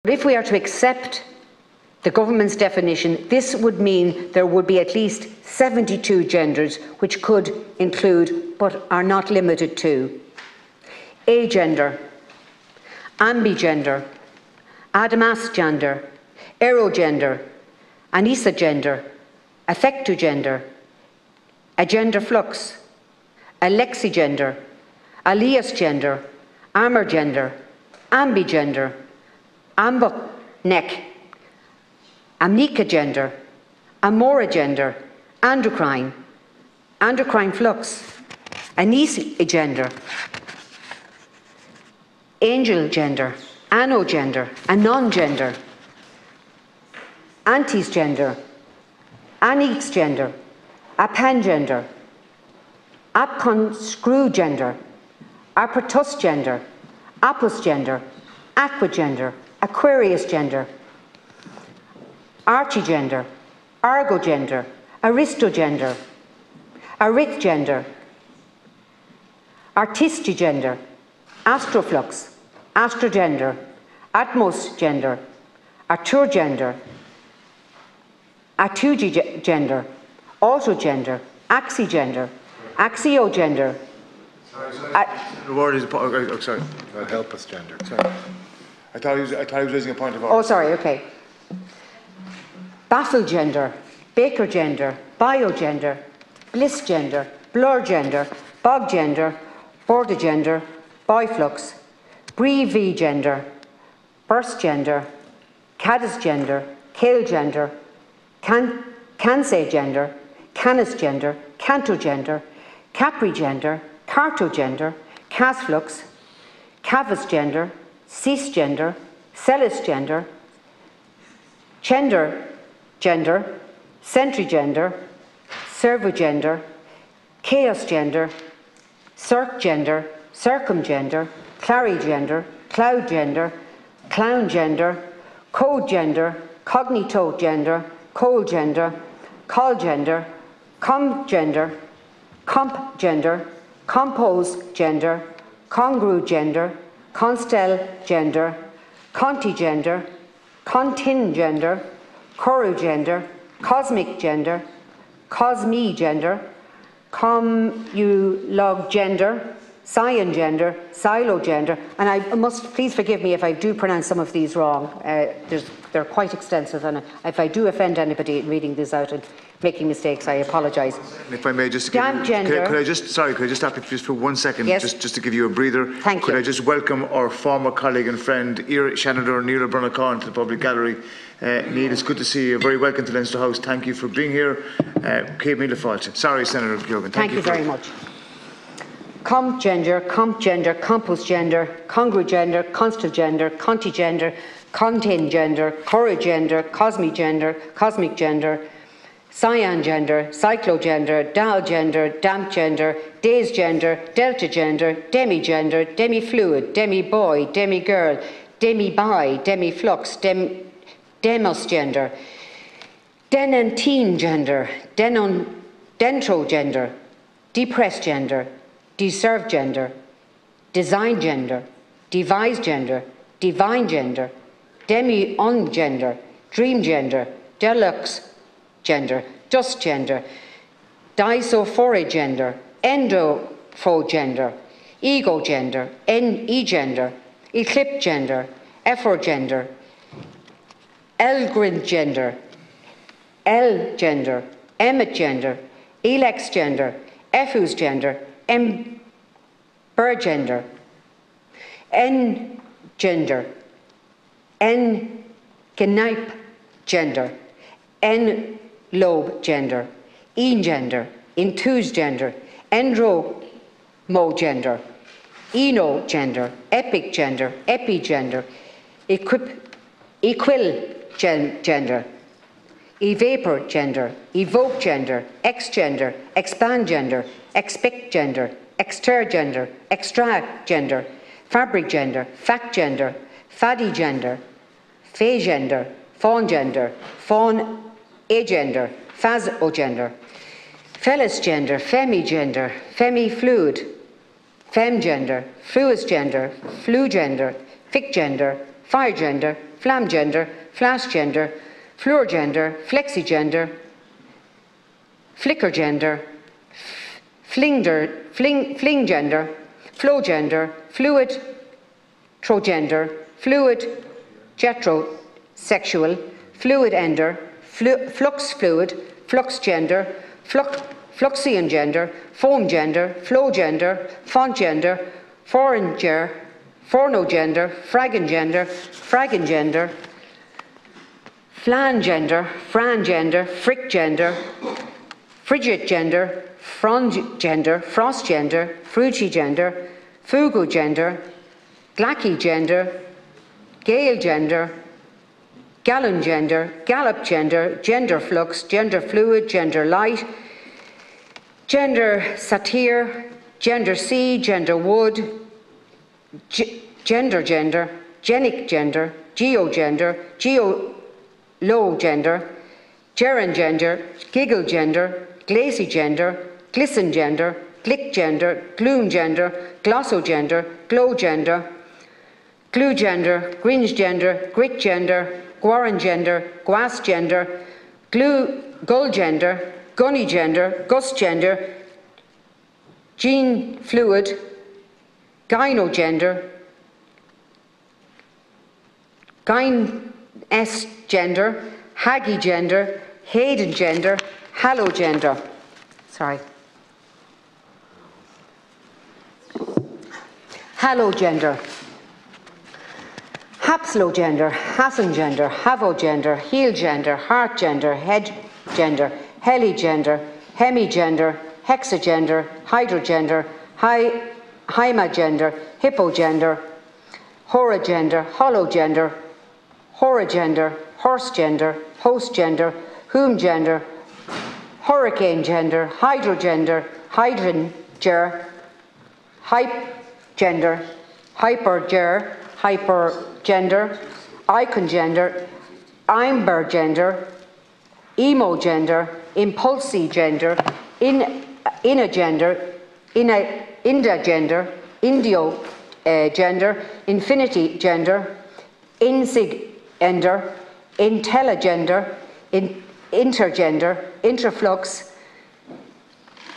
If we are to accept the government's definition, this would mean there would be at least 72 genders, which could include, but are not limited to, agender, ambigender, adamasgender, aerogender, anisogender, affectogender, agender flux, alexigender, aliasgender, amergender, ambigender, ambonec, amnicagender, amoragender, endocrine, endocrine flux, anisogender, angel gender, anogender, anongender, antisgender, annexgender, apangender, apconscrugender, apertusgender, apusgender, aquagender, aquariusgender, archigender, argogender, aristogender, arithgender, artistigender, astroflux, astrogender, atmosgender, arturgender, atugigender, autogender, axigender, axiogender. The word is. Sorry. Help us, gender. Sorry. I thought he was raising a point of order. Oh, sorry. Okay. Bafflegender, bakergender, biogender, blissgender, blurgender, boggender, bordagender, boyflux, brevigender, burstgender, cadisgender, kalegender, cansegender, canisgender, cantogender, caprigender, cartogender, casflux, cavusgender, cisgender, celisgender, gendergender, centrigender, servogender, chaosgender, circgender, circumgender, clarigender, cloudgender, clowngender, codegender, cognitogender, coalgender, colgender, comgender, compgender, composegender, congrugender, constelgender, contigender, contingender, corugender, cosmic gender, cosmigender, comulogender, cyangender, silogender, and I must, please forgive me if I do pronounce some of these wrong. They're quite extensive, and if I do offend anybody in reading this out and making mistakes, I apologise. If I may just could I just stop you just for 1 second, yes. just to give you a breather. Thank you. Could I just welcome our former colleague and friend, Seanad Neil Brunacon, to the public gallery. Neil, it's good to see you. Very welcome to Leinster House. Thank you for being here. Céad míle fáilte. Sorry, Senator Keogan. Thank you very much. Compgender, compgender, composgender, congrugender, constelgender, contigender, contingender, corugender, cosmigender, cosmic gender, cyangender, cyclogender, dalgender, dampgender, daysgender, deltagender, demigender, demifluid, demi-boy, demi-girl, demi-bi, demiflux, demosgender, denantine gender, dentrogender, depressed gender, deserved gender, design gender, devised gender, divine gender, demi-on gender, dream gender, deluxe gender, just gender, disophoric gender, endophogender, ego gender, e-gender, eclipse gender, ephogender, elgrin gender, L-gender, emmet gender, elex gender, effus gender, embergender, N-gender, N-genipe gender, N-lobe gender, E-gender, enthused gender, endromogender, enogender, epic gender, epigender, equil-gender, evapor gender, evoke gender, ex-gender, expand gender, expect gender, exter-gender, extract gender, fabric gender, fact gender, faddy gender, phagender, fawn gender, fawn agender, phasogender, fellis gender, femigender, femifluid, femgender, fluisgender, flugender, ficgender, firegender, flam gender, flash gender, fluor gender, flexi gender, flicker gender, fling gender, flow gender, fluid trogender, fluid jetrosexual, fluid ender, flux fluid, flux gender, fluxion gender, foam gender, flow gender, font gender, foreigner, forno gender, fraggin gender, flan gender, fran gender, frick gender, frigid gender, frond gender, frost gender, fruity gender, fugu gender, glacky gender, gale gender, gallon gender, gallop gender, gender flux, gender fluid, gender light, gender satyr, gender sea, gender wood, gender, genic gender, geogender, low gender, gerund gender, giggle gender, glacy gender, glisten gender, glick gender, gloom gender, glossogender, glow gender, glue gender, gringe gender, grit gender, guaran gender, guas gender, gull gender, gunny gender, gust gender, gene fluid, gynogender, gyn s gender, haggy gender, hayden gender, halogender. Sorry. Halogender. Hapslogender, hasengender, havogender, heelgender, heartgender, head gender, heligender, hemigender, hexagender, hydrogender, hymagender, hippogender, horogender, hologender, horogender, horsegender, hostgender, whomgender, hurricane gender, hydrogender, hydranger, hypegender, hyperger, hypergender, icongender, imbergender, emogender, impulsigender, inagender, indagender, gender, infinity gender, insigender, intelligender, intergender, interflux,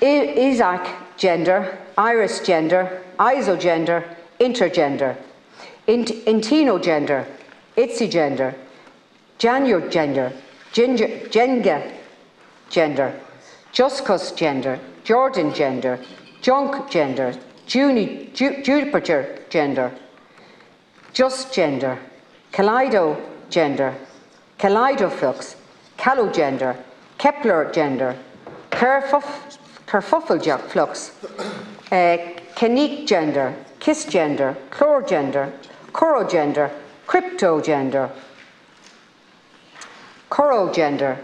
Isaac gender, iris gender, isogender, intergender, intinogender, itzigender, janugender, jenga gender, juscus gender, Jordan gender, junk gender, Jupiter gender, just gender, kaleido gender, kaleidoflux, calogender, Kepler gender, kerfuffle flux, canique gender, kiss gender, chlor gender, corogender, cryptogender, corogender,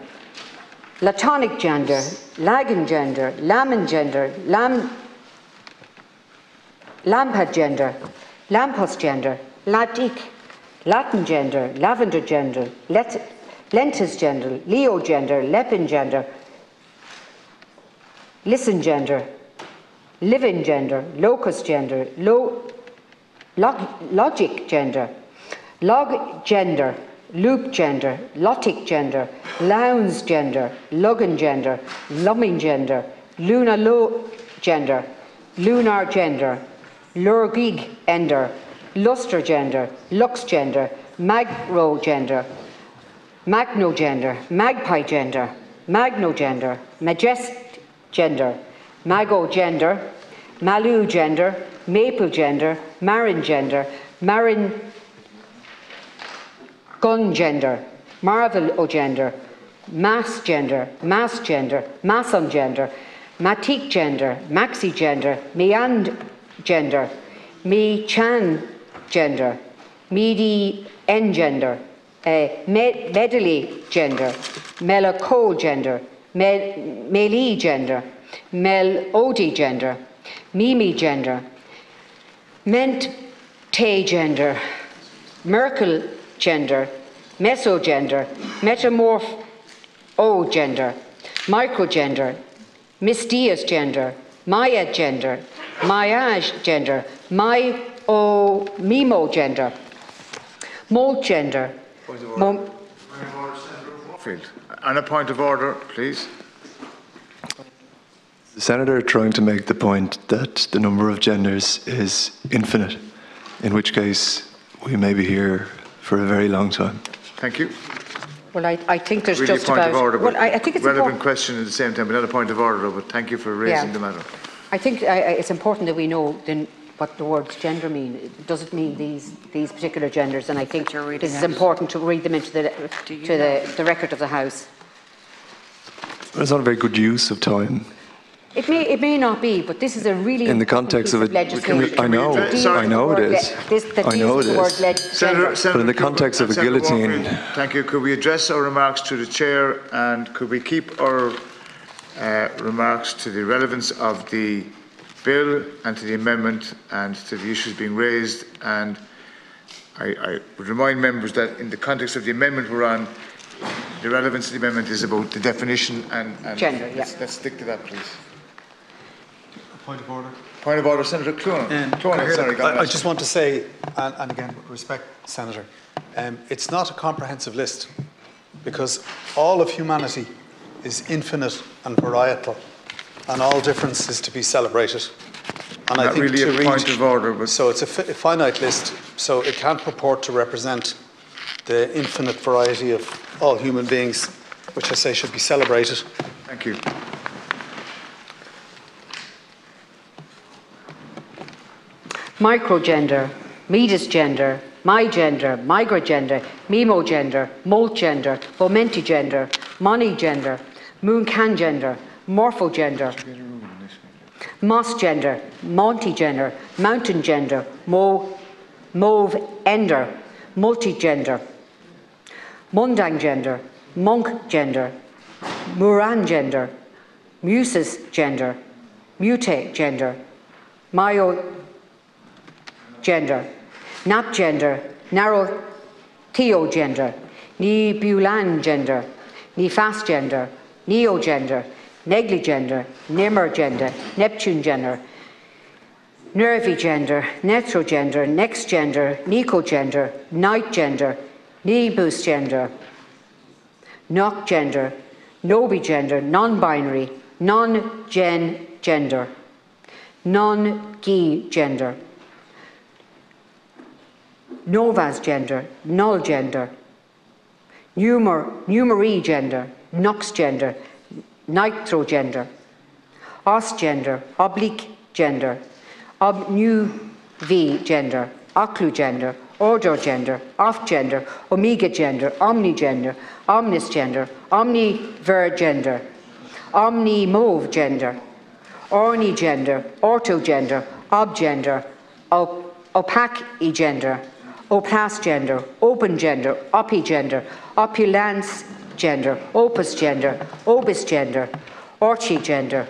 latonic gender, lagan gender, lamin gender, lampad gender, lampus gender, latic, Latin gender, lavender gender, lentis gender, leo gender, lepin gender, listen gender, living gender, locus gender, logic gender, log gender, loop gender, lotic gender, lounge gender, luggin gender, lumming gender, luna lo gender, lunar gender, lurgig ender, luster gender, lux gender, magro gender, magnogender, magpie gender, magnogender, majest gender, mago gender, malu gender, maple gender, marin gender, marin gun gender, marvel o gender, mass gender, mason gender, matic gender, maxi gender, meand gender, me chan gender, medi engender, medley gender, melaco gender, meli gender, melody gender, mimi gender, ment te gender, Merkel gender, mesogender, metamorph o gender, microgender, misdias gender, maya gender, mayage gender, my o mimo gender, molt gender, On a point of order, please. The Senator trying to make the point that the number of genders is infinite, in which case we may be here for a very long time. Thank you. Well, I think there's really just a point about... of order, well, I think it's relevant question at the same time, but not a point of order, but thank you for raising the matter. I think it's important that we know then what the words gender mean. Does it mean these particular genders? And I think this is important to read them into the record of the House. It's not a very good use of time. It may not be, but this is a really in the context of it. I know it is. I know it is. Senator, but in the context of a guillotine. Thank you. Could we address our remarks to the chair, and could we keep our remarks to the relevance of the bill and to the amendment and to the issues being raised? And I would remind members that in the context of the amendment we're on, the relevance of the amendment is about the definition and gender. Let's stick to that, please. Point of order. Point of order, Senator Clooney. I just want to say, and again, with respect, Senator, it's not a comprehensive list, because all of humanity is infinite and varietal, and all difference is to be celebrated. And not I think really a point of order, but so it's a finite list, so it can't purport to represent the infinite variety of all human beings, which I say should be celebrated. Thank you. Microgender, medisgender, migender, migrogender, memogender, moltgender, momentigender, monigender, mooncangender, morphogender, mossgender, montigender, mountaingender, mauve-ender, multigender, mundangender, monkgender, murangender, musisgender, mutegender, gender, napgender, narrow theogender, nebulan gender, nefastgender, neogender, negligender, nimmergender, Neptune gender, nervigender, netrogender, nextgender, nicogender, nightgender, nebusgender, nocgender, nobigender, non-binary, non-gender, non-gi gender, novas gender, null gender, numery gender, nox gender, nitrogender, os gender, oblique gender, obnu-v gender, occlugender, order gender, off gender, omega gender, omnigender, omnisgender, omniver gender, omnimove gender, ornigender, orthogender, obgender, opaque gender, oplast gender, open gender, opigender, opulence gender, opus gender, obis gender, orchigender,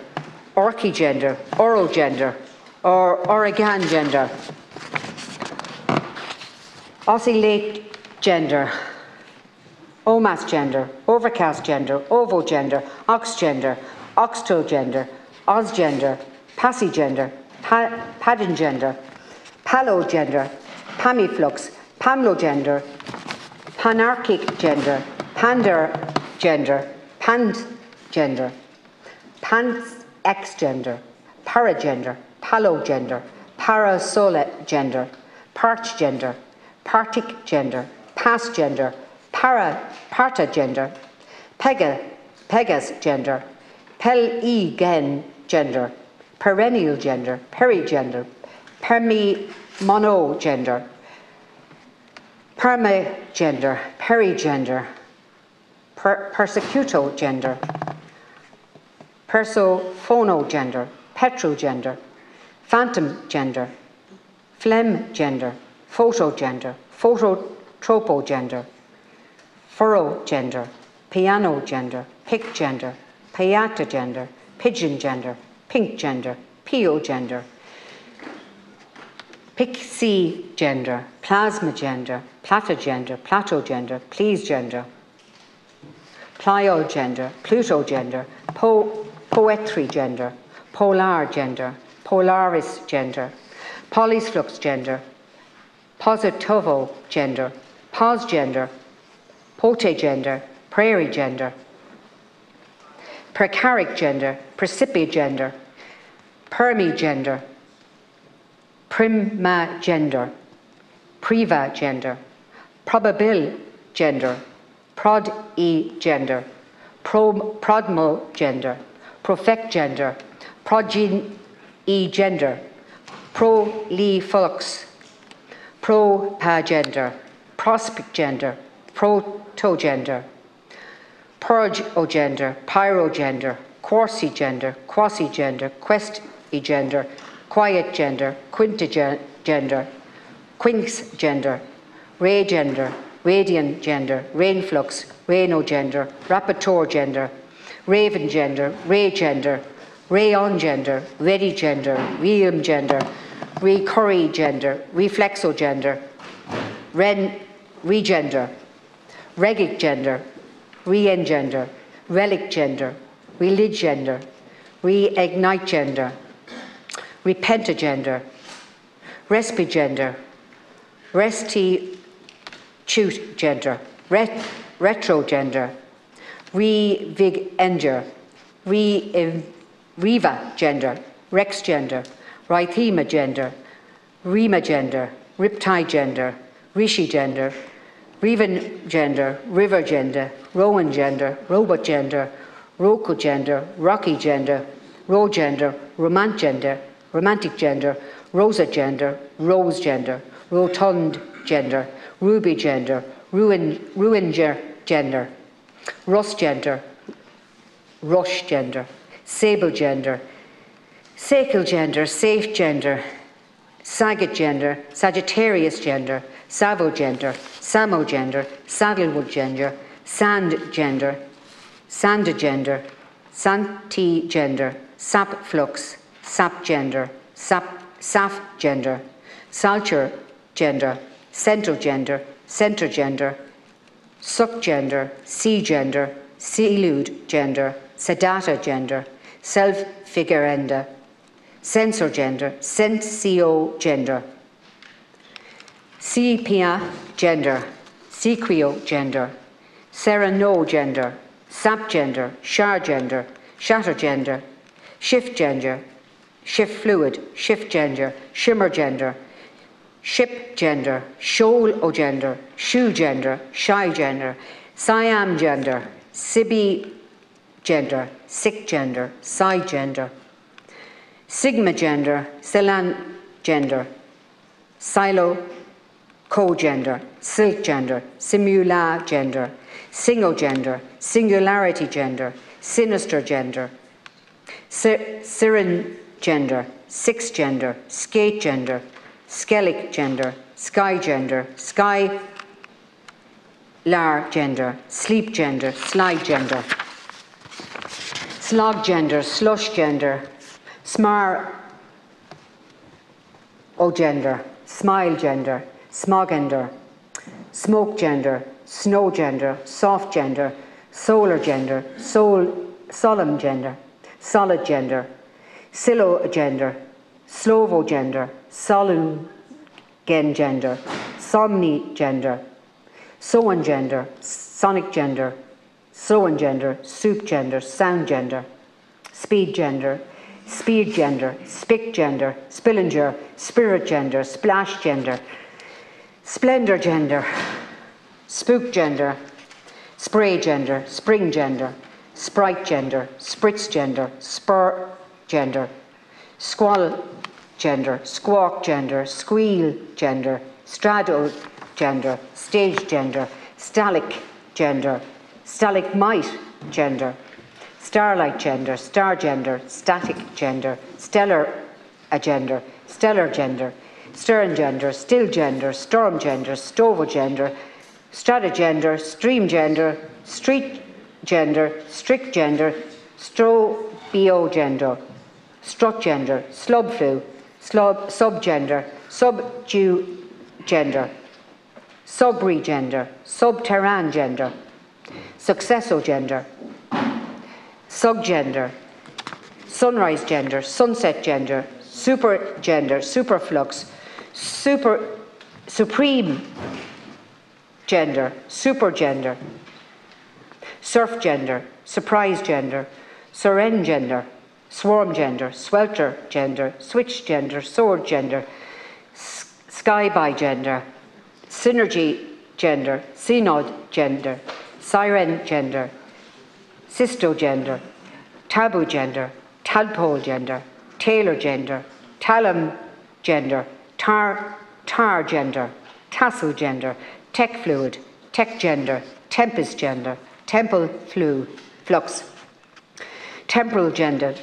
orchigender, orogender, or oregan gender, oscillate gender, omas gender, overcast gender, ovogender, oxgender, oxtogender, osgender, passygender, padingender, palogender, pamiflux, pamlogender, panarchic gender, pandergender, pandgender, panxgender, paragender, palogender, parasolagender, parchgender, partic gender, pasgender, partagender, pegasgender, pel-e-gen gender, perennial gender, perigender, permi-monogender, permagender, perigender, persecutogender, persophonogender, petrogender, phantom gender, phlegm gender, photogender, phototropogender, furrogender, piano gender, pic gender, piata gender, pigeon gender, pink gender, pio gender, pixie gender, plasma gender, platogender, platogender, please gender, plyogender, plutogender, poetry gender, polar gender, polaris gender, polysflux gender, positivo gender, posgender, pote gender, prairie gender, percharic gender, percipient gender, permi gender, prima gender, priva gender, probabil gender, prod-e gender, prodmo gender, profect gender, progene-e gender, proliflux, pro-gender, prospect gender, proto-gender, purge-o-gender, pyro-gender, quasi-gender, quasi-gender, quest-e-gender, quiet gender, quinta-gender, quinx-gender, ray-gender, radiant gender, rainflux, rano-gender, rapporteur gender, raven gender, ray gender, rayon gender, ready gender, realm gender, recurry gender, reflexo gender, regender, regic gender, re-engender, relic gender, religender, reignite gender, repentagender, respigender, restitute gender, retrogender, revigender, riva gender, rex gender, rithema gender, rima gender, riptide gender, rishi gender, Revan gender, river gender, Rowan gender, robot gender, Roku gender, Rocky gender, Ro gender, romantic gender, Rosa gender, rose gender, rotund gender, ruby gender, ruinger gender, rust gender, rush gender, sable gender, sacral gender, safe gender, saget gender, Sagittarius gender, Savo gender, Samo gender, Saddlewood gender, Sand gender, Sanda gender, Santi gender, Sap flux, Sap gender, Saf gender, Salcher gender, Central gender, Center gender, Suck gender, Sea gender, Sealude gender, Sedata gender, Self-figurenda, Sensor gender, Sensio gender, Sepia gender, Sequio gender, Serano gender, Sap gender, Shar gender, Shatter gender, Shift gender, Shift fluid, Shift gender, Shimmer gender, Ship gender, Shoal o gender, Shoe gender, Shy gender, Siam gender, Sibi gender, Sick gender, Psi gender, Sigma gender, Silan gender, Silo co-gender, silk gender, simula gender, singo gender, singularity gender, sinister gender, siren gender, six gender, skate gender, skelic gender, sky gender, sky lar gender, sleep gender, slide gender, slog gender, slush gender, smar o gender, smile gender, smogender, smoke gender, snow gender, soft gender, solar gender, solemn gender, solid gender, silo gender, slovo gender, solugen gender, somni gender, soan gender, sonic gender, soan gender, soup gender, sound gender, speed gender, spic gender, spillinger, spirit gender, splash gender, splendor gender, spook gender, spray gender, spring gender, sprite gender, spritz gender, spur gender, squall gender, squawk gender, squeal gender, straddle gender, stage gender, stalic gender, stalagmite gender, starlight gender, star gender, static gender, stellar agender, stellar gender, stern gender, still gender, storm gender, stovo gender, stratagender, stream gender, street gender, strict gender, strobio gender, strut gender, slub flu, subgender, subdue gender, subri gender, subterran gender, successor gender, subgender, sunrise gender, sunset gender, super gender, superflux, supreme gender, supergender, surf gender, surprise gender, suren gender, swarm gender, swelter gender, switch gender, sword gender, skyby gender, synergy gender, Seanad gender, siren gender, cystogender, taboo gender, tadpole gender, tailor gender, talum gender, tar gender, tassel gender, tech fluid, tech gender, tempest gender, temple flux, temporal gender,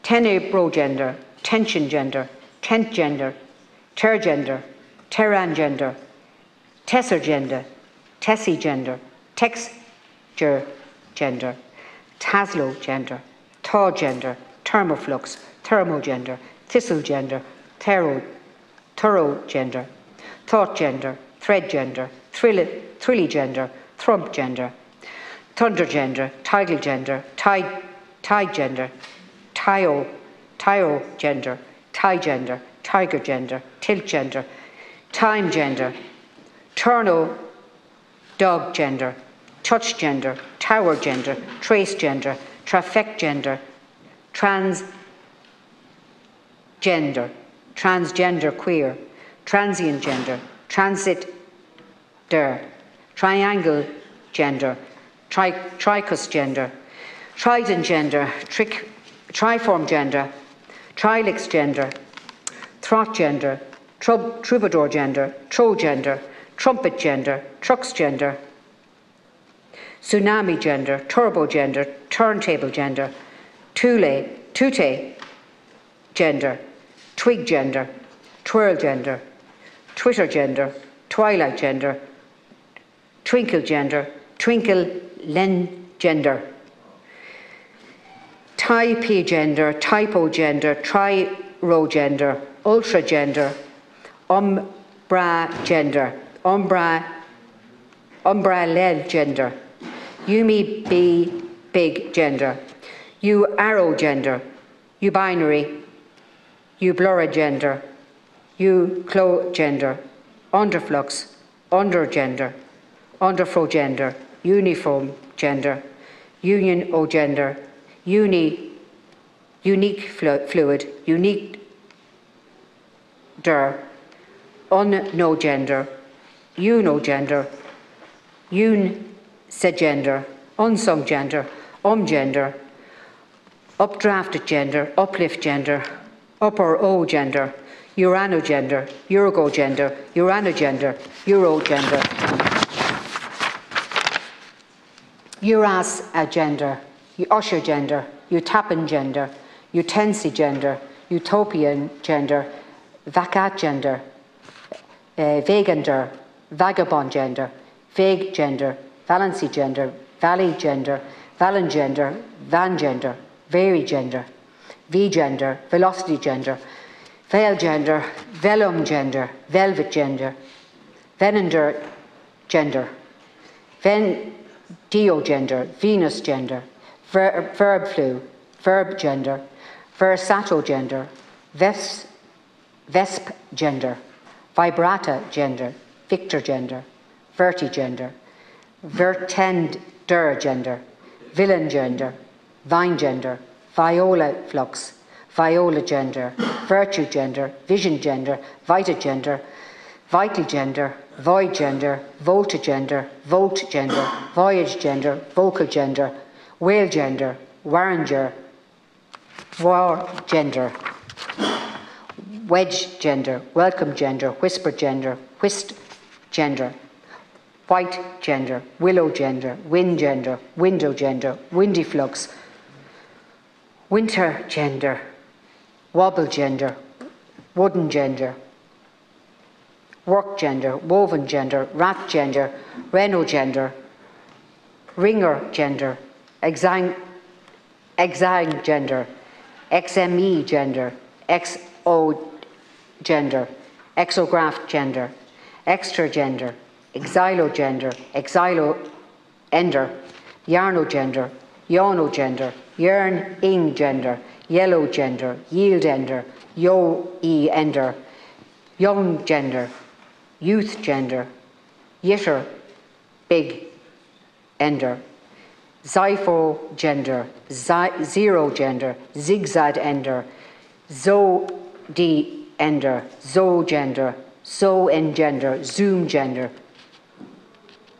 tenebro gender, tension gender, tent gender, ter gender, terran gender, tesser gender, tessie gender, texture gender, taslo gender, thaw gender, thermoflux, thermogender, thistle gender, thorough gender, thought gender, thread gender, thrilly gender, thrump gender, thunder gender, tidal gender, tide gender, tio gender, tie gender, tiger gender, tilt gender, time gender, turno dog gender, touch gender, tower gender, trace gender, traffic gender, transgender queer, transient gender, transit triangle gender, tricus gender, trident gender, triform gender, trilix gender, throt gender, troubadour gender, tro gender, trumpet gender, trucks gender, tsunami gender, turbo gender, turntable gender, tute gender, twig gender, twirl gender, Twitter gender, twilight gender, twinkle gender, twinkle len gender, type gender, typo gender, tri-ro gender, ultra gender, umbra gender, umbrella gender, you me be big gender, you arrow gender, you binary, you blurra gender, you clo gender, underflux, under gender, underfro gender, uniform gender, union o gender, unique fluid, unique no gender, no gender, gender, unsung gender, gender, updrafted gender, uplift gender, upper O gender, urano gender, Urugo gender, urano gender, Euro gender, Uras gender, usher gender, utapan gender, utensi gender, utopian gender, vacat gender, vegander, vagabond gender, vague gender, valency gender, valley gender, valen gender, van gender, vary gender, v gender, velocity gender, veil gender, velum gender, velvet gender, venander gender, dio gender, Venus gender, verb flu, verb gender, versato gender, vesp gender, vibrata gender, victor gender, vertigender, vertender gender, villain gender, vine gender, viola flux, viola gender, virtue gender, vision gender, vita gender, vital gender, void gender, volta gender, volt gender, voyage gender, vocal gender, whale gender, warringer, war gender, wedge gender, welcome gender, whisper gender, whist gender, white gender, willow gender, wind gender, window gender, windy flux, winter gender, wobble gender, wooden gender, work gender, woven gender, rat gender, reno gender, ringer gender, exang gender, XME gender, XO gender, exograph gender, extra gender, exilo gender, exilo ender, yarno gender, yono gender, yearn ing gender, yellow gender, yield ender, yo e ender, young gender, youth gender, yitter, big, ender, xypho, gender, zero, gender, zigzag, ender, zo, d, ender, zo, gender, so, engender, zoom, gender,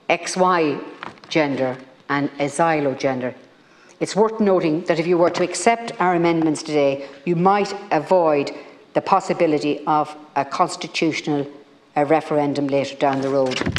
xy, gender, and asylo, gender. It's worth noting that if you were to accept our amendments today, you might avoid the possibility of a constitutional referendum later down the road.